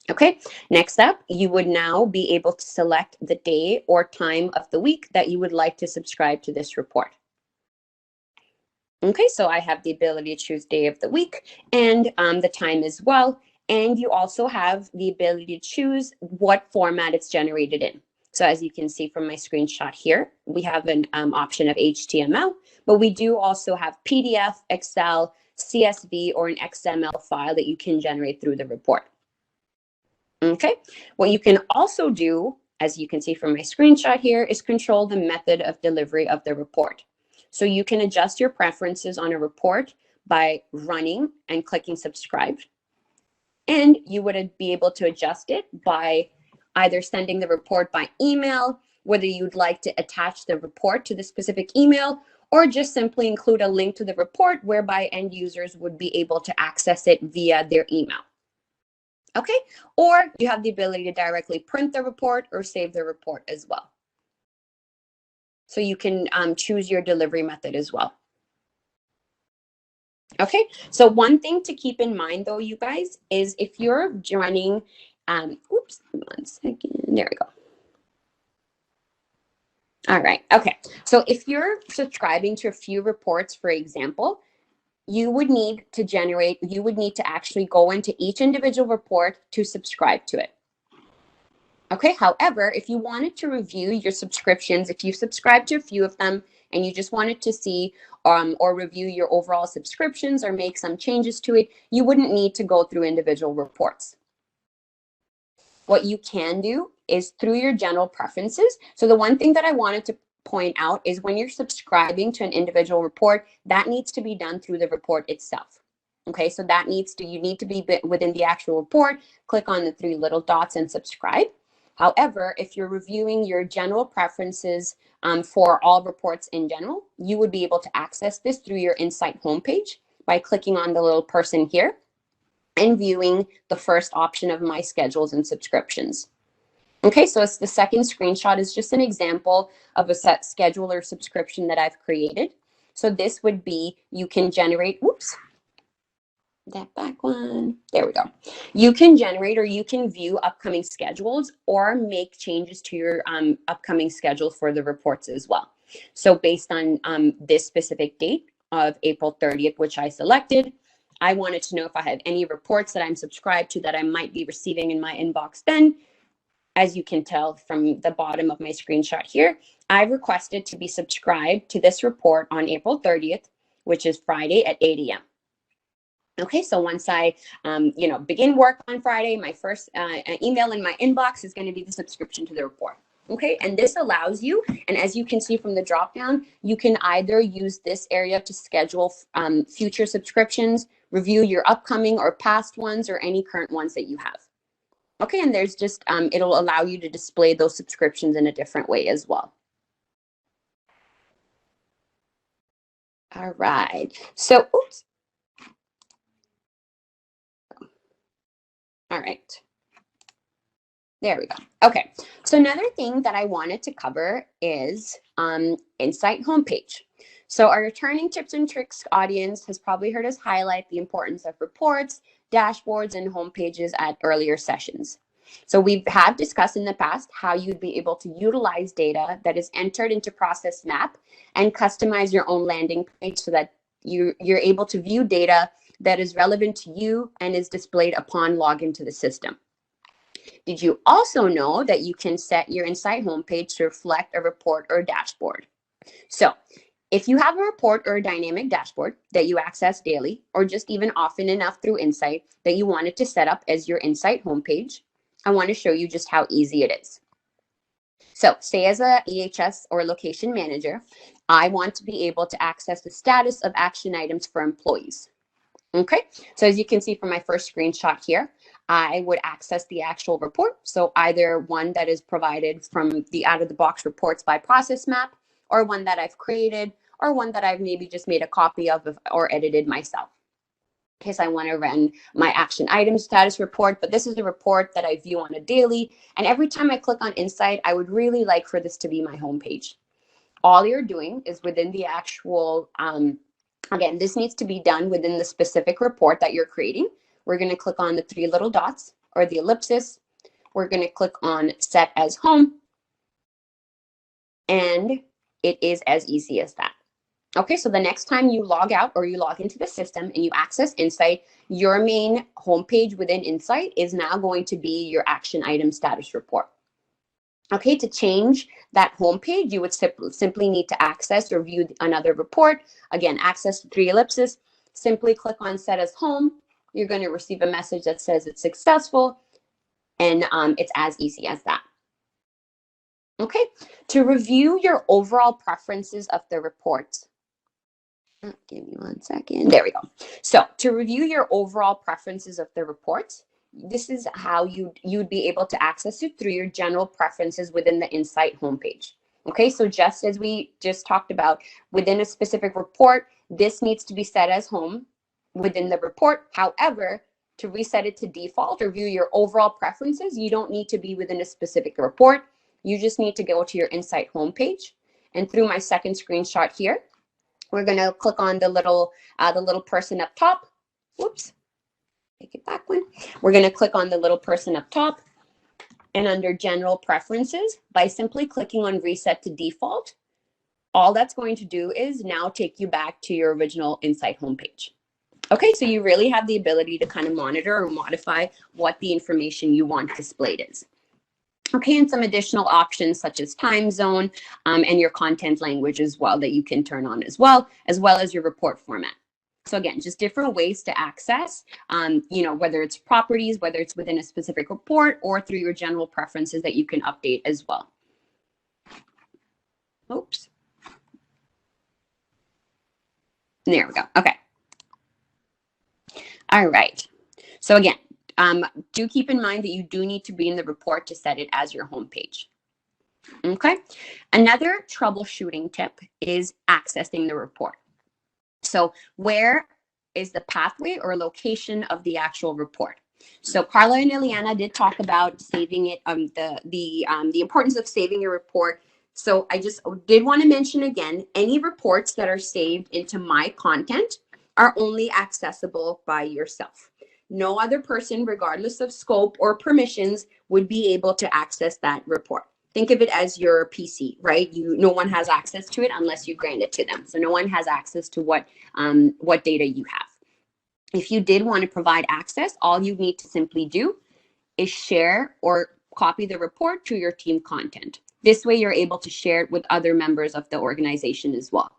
Okay, next up, you would now be able to select the day or time of the week that you would like to subscribe to this report. Okay, so I have the ability to choose day of the week and the time as well. And you also have the ability to choose what format it's generated in. So as you can see from my screenshot here, we have an option of HTML, but we do also have PDF, Excel, CSV, or an XML file that you can generate through the report. Okay, what you can also do, as you can see from my screenshot here, is control the method of delivery of the report. So you can adjust your preferences on a report by running and clicking subscribe. And you would be able to adjust it by either sending the report by email, whether you'd like to attach the report to the specific email, or just simply include a link to the report whereby end users would be able to access it via their email. Okay, or you have the ability to directly print the report or save the report as well. So you can choose your delivery method as well. Okay, so one thing to keep in mind though, you guys, is if you're running, oops, 1 second, there we go. All right, okay, so if you're subscribing to a few reports, for example, you would need to actually go into each individual report to subscribe to it. Okay, however, if you wanted to review your subscriptions, if you subscribe to a few of them and you just wanted to see or review your overall subscriptions or make some changes to it, you wouldn't need to go through individual reports. What you can do is through your general preferences. So the one thing that I wanted to point out is when you're subscribing to an individual report, that needs to be done through the report itself. Okay, so you need to be within the actual report, click on the 3 little dots and subscribe. However, if you're reviewing your general preferences for all reports in general, you would be able to access this through your Insight homepage by clicking on the little person here and viewing the first option of My Schedules and Subscriptions. Okay, so it's the second screenshot is just an example of a set schedule or subscription that I've created. So this would be, you can generate, whoops, that back one, there we go. You can generate or you can view upcoming schedules or make changes to your upcoming schedule for the reports as well. So based on this specific date of April 30th, which I selected, I wanted to know if I had any reports that I'm subscribed to that I might be receiving in my inbox then. As you can tell from the bottom of my screenshot here, I requested to be subscribed to this report on April 30th, which is Friday at 8 a.m. Okay, so once I, begin work on Friday, my first email in my inbox is going to be the subscription to the report. Okay, and this allows you, and as you can see from the drop down, you can either use this area to schedule future subscriptions, review your upcoming or past ones, or any current ones that you have. Okay, and there's just, it'll allow you to display those subscriptions in a different way as well. All right, so, oops. All right. There we go. Okay, so another thing that I wanted to cover is Insight homepage. So our returning tips and tricks audience has probably heard us highlight the importance of reports, dashboards, and homepages at earlier sessions. So we have discussed in the past how you'd be able to utilize data that is entered into Process Map and customize your own landing page so that you're able to view data that is relevant to you and is displayed upon login to the system. Did you also know that you can set your Insight homepage to reflect a report or dashboard? So if you have a report or a dynamic dashboard that you access daily, or just even often enough through Insight that you wanted to set up as your Insight homepage, I want to show you just how easy it is. So say as a EHS or location manager, I want to be able to access the status of action items for employees. Okay, so as you can see from my first screenshot here, I would access the actual report. So either one that is provided from the out-of-the-box reports by Process Map, or one that I've created, or one that I've maybe just made a copy of or edited myself. In case I want to run my action item status report, but this is a report that I view on a daily. And every time I click on Insight, I would really like for this to be my homepage. All you're doing is within the actual, again, this needs to be done within the specific report that you're creating. We're going to click on the 3 little dots or the ellipsis. We're going to click on Set as Home. And it is as easy as that. Okay, so the next time you log out or you log into the system and you access Insight, your main homepage within Insight is now going to be your action item status report. Okay, to change that homepage, you would simply need to access or view another report. Again, access the 3 ellipses, simply click on Set as Home. You're going to receive a message that says it's successful, and it's as easy as that. Okay, to review your overall preferences of the report. Give me 1 second. There we go. So to review your overall preferences of the report, this is how you'd be able to access it through your general preferences within the Insight homepage. Okay, so just as we just talked about, within a specific report, this needs to be set as home within the report. However, to reset it to default or view your overall preferences, you don't need to be within a specific report. You just need to go to your Insight homepage. And through my second screenshot here, we're going to click on the little person up top. Whoops. Take it back one. We're going to click on the little person up top, and under general preferences, by simply clicking on reset to default, all that's going to do is now take you back to your original Insight homepage. Okay, so you really have the ability to kind of monitor or modify what the information you want displayed is. Okay, and some additional options such as time zone and your content language as well that you can turn on as well as your report format. So again, just different ways to access, whether it's properties, whether it's within a specific report or through your general preferences that you can update as well. Oops. There we go. Okay. All right. So again, do keep in mind that you do need to be in the report to set it as your home page. Okay. Another troubleshooting tip is accessing the report. So where is the pathway or location of the actual report? So Carla and Ileana did talk about saving it, the importance of saving your report. So I just did want to mention again, any reports that are saved into My Content are only accessible by yourself. No other person, regardless of scope or permissions, would be able to access that report. Think of it as your PC, right? No one has access to it unless you grant it to them. So no one has access to what data you have. If you did want to provide access, all you need to simply do is share or copy the report to your team content. This way you're able to share it with other members of the organization as well.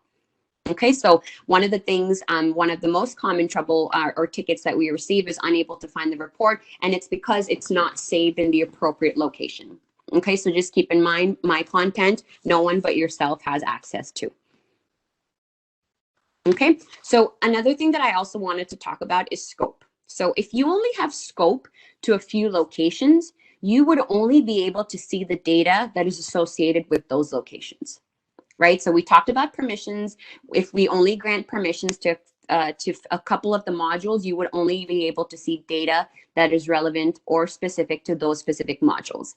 Okay, so one of the things, one of the most common trouble or tickets that we receive is unable to find the report, and it's because it's not saved in the appropriate location. Okay, so just keep in mind, My Content, no one but yourself has access to. Okay, so another thing that I also wanted to talk about is scope. So if you only have scope to a few locations, you would only be able to see the data that is associated with those locations, right? So we talked about permissions. If we only grant permissions to a couple of the modules, you would only be able to see data that is relevant or specific to those specific modules.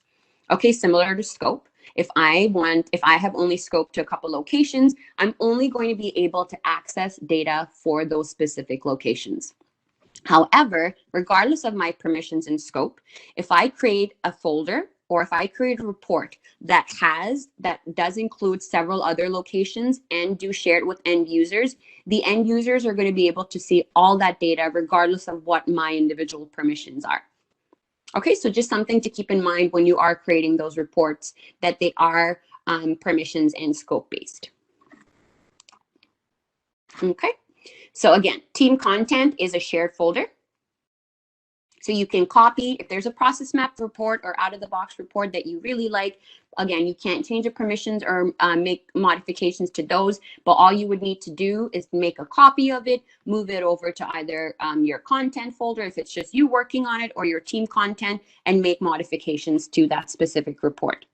Okay, similar to scope. If I have only scope to a couple locations, I'm only going to be able to access data for those specific locations. However, regardless of my permissions and scope, if I create a folder or if I create a report that does include several other locations and do share it with end users, the end users are going to be able to see all that data regardless of what my individual permissions are. Okay, so just something to keep in mind when you are creating those reports, that they are permissions and scope based. Okay, so again, team content is a shared folder. So you can copy, if there's a process map report or out of the box report that you really like, again, you can't change the permissions or make modifications to those, but all you would need to do is make a copy of it, move it over to either your content folder, if it's just you working on it, or your team content, and make modifications to that specific report.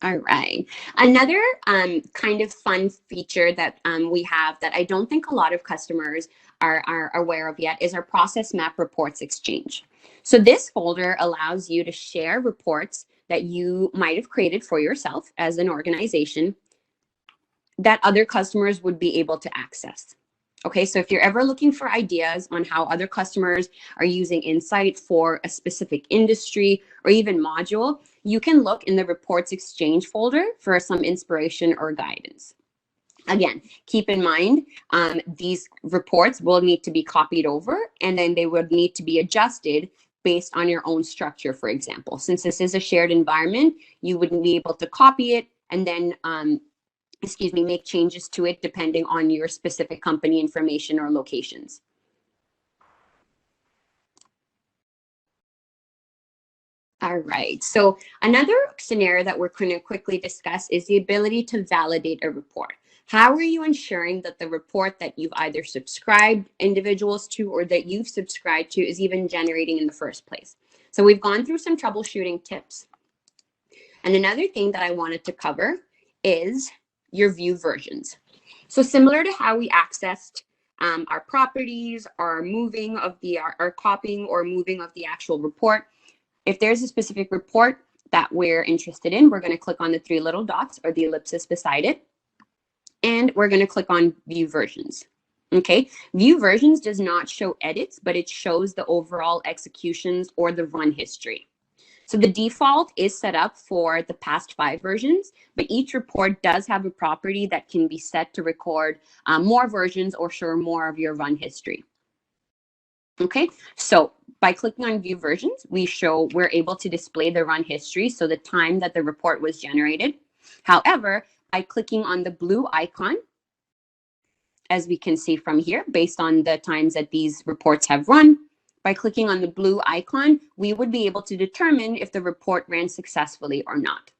All right. Another kind of fun feature that we have that I don't think a lot of customers are aware of yet is our Process Map Reports Exchange. So this folder allows you to share reports that you might have created for yourself as an organization that other customers would be able to access. Okay, so if you're ever looking for ideas on how other customers are using Insight for a specific industry or even module, you can look in the Reports Exchange folder for some inspiration or guidance. Again, keep in mind, these reports will need to be copied over, and then they would need to be adjusted based on your own structure, for example. Since this is a shared environment, you wouldn't be able to copy it and then make changes to it depending on your specific company information or locations. All right, so another scenario that we're going to quickly discuss is the ability to validate a report. How are you ensuring that the report that you've either subscribed individuals to or that you've subscribed to is even generating in the first place? So we've gone through some troubleshooting tips. And another thing that I wanted to cover is your view versions. So similar to how we accessed our properties, our moving of our copying or moving of the actual report, if there's a specific report that we're interested in, we're going to click on the 3 little dots or the ellipsis beside it. And we're going to click on view versions. Okay, view versions does not show edits, but it shows the overall executions or the run history. So the default is set up for the past 5 versions, but each report does have a property that can be set to record more versions or show more of your run history. Okay, so by clicking on view versions, we're able to display the run history, so the time that the report was generated. However, by clicking on the blue icon, as we can see from here, based on the times that these reports have run, by clicking on the blue icon, we would be able to determine if the report ran successfully or not.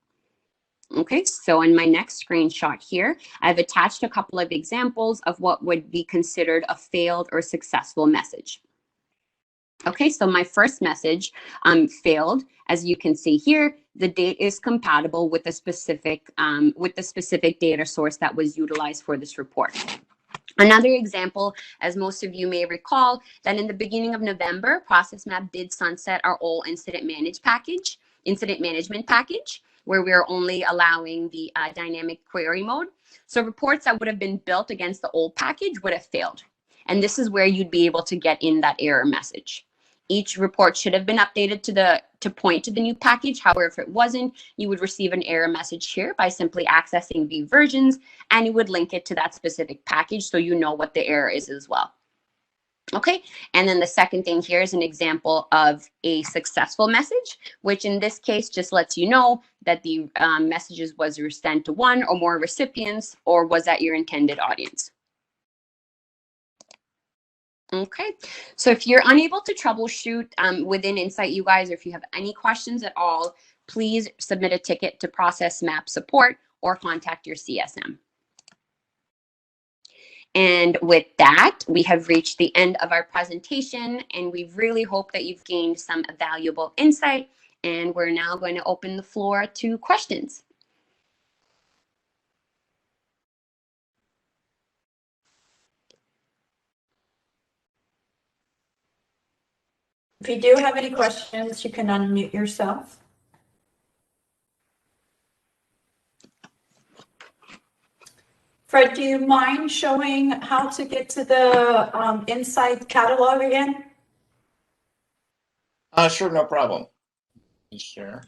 Okay, so in my next screenshot here, I've attached a couple of examples of what would be considered a failed or successful message. Okay, so my first message failed. As you can see here, the date is compatible with the specific data source that was utilized for this report. Another example, as most of you may recall, that in the beginning of November, ProcessMap did sunset our old incident management package, where we're only allowing the dynamic query mode. So reports that would have been built against the old package would have failed. And this is where you'd be able to get in that error message. Each report should have been updated to point to the new package. However, if it wasn't, you would receive an error message here by simply accessing view versions, and you would link it to that specific package so you know what the error is as well. Okay, and then the second thing here is an example of a successful message, which in this case just lets you know that the messages was sent to 1 or more recipients or was at your intended audience. Okay, so if you're unable to troubleshoot within Insight, you guys, or if you have any questions at all, please submit a ticket to ProcessMap support or contact your CSM. And with that, we have reached the end of our presentation, and we really hope that you've gained some valuable insight. And we're now going to open the floor to questions. If you do have any questions, you can unmute yourself. Fred, do you mind showing how to get to the Insight catalog again? Sure, no problem. Share.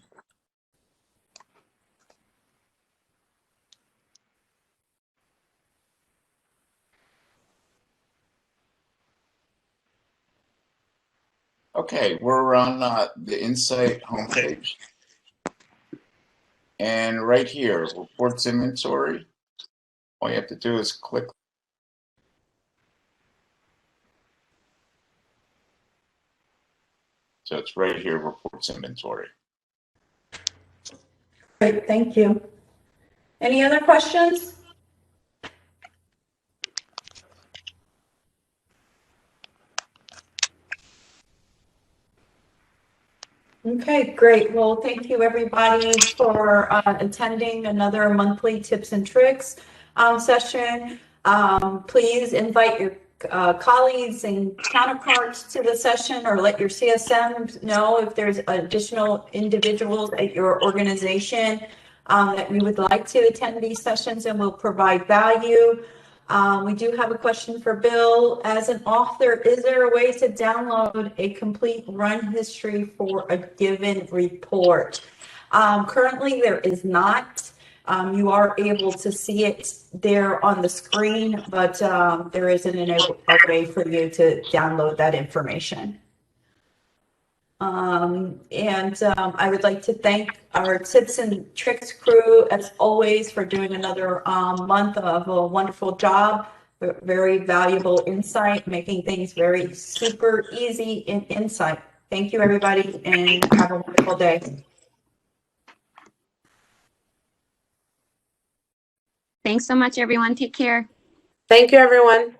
Okay, we're on the Insight homepage. And right here, reports inventory. All you have to do is click. So it's right here, reports inventory. Great, thank you. Any other questions? Okay, great. Well, thank you everybody for attending another monthly tips and tricks session. Please invite your colleagues and counterparts to the session, or let your CSM know if there's additional individuals at your organization that we would like to attend these sessions and will provide value. We do have a question for Bill. As an author, is there a way to download a complete run history for a given report? Currently, there is not. You are able to see it there on the screen, but there isn't a way for you to download that information. I would like to thank our tips and tricks crew, as always, for doing another month of a wonderful job. Very valuable insight, making things very super easy in Insight. Thank you, everybody, and have a wonderful day. Thanks so much, everyone. Take care. Thank you, everyone.